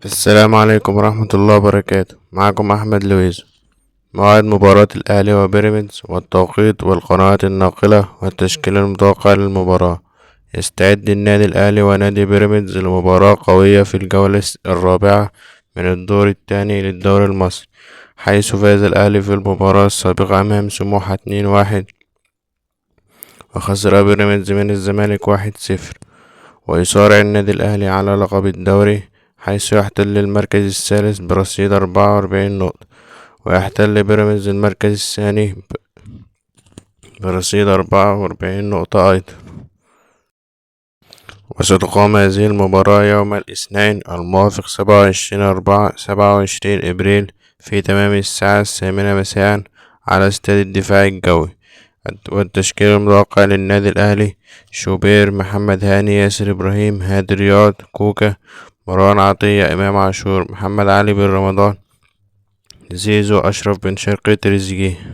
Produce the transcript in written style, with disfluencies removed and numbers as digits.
السلام عليكم ورحمة الله وبركاته. معكم أحمد لويز. موعد مباراة الأهلي وبيراميدز والتوقيت والقنوات الناقلة والتشكيل المتوقع للمباراة. يستعد النادي الأهلي ونادي بيراميدز لمباراة قوية في الجولة الرابعة من الدور الثاني للدوري المصري، حيث فاز الأهلي في المباراة السابقة أمام سموحة 2-1، وخسر بيراميدز من الزمالك 1-0. ويصارع النادي الأهلي على لقب الدوري، حيث يحتل المركز الثالث برصيد 44 نقطة، ويحتل بيراميدز المركز الثاني برصيد 44 نقطة أيضا. وستقام هذه المباراة يوم الاثنين الموافق 27 إبريل في تمام الساعة 8 مساء على استاد الدفاع الجوي. والتشكيل المتوقع للنادي الأهلي: شوبير، محمد هاني، ياسر إبراهيم، هادي رياض، كوكا، مروان عطية، إمام عاشور، محمد علي بن رمضان، زيزو، أشرف بن شرقي، تريزيجيه.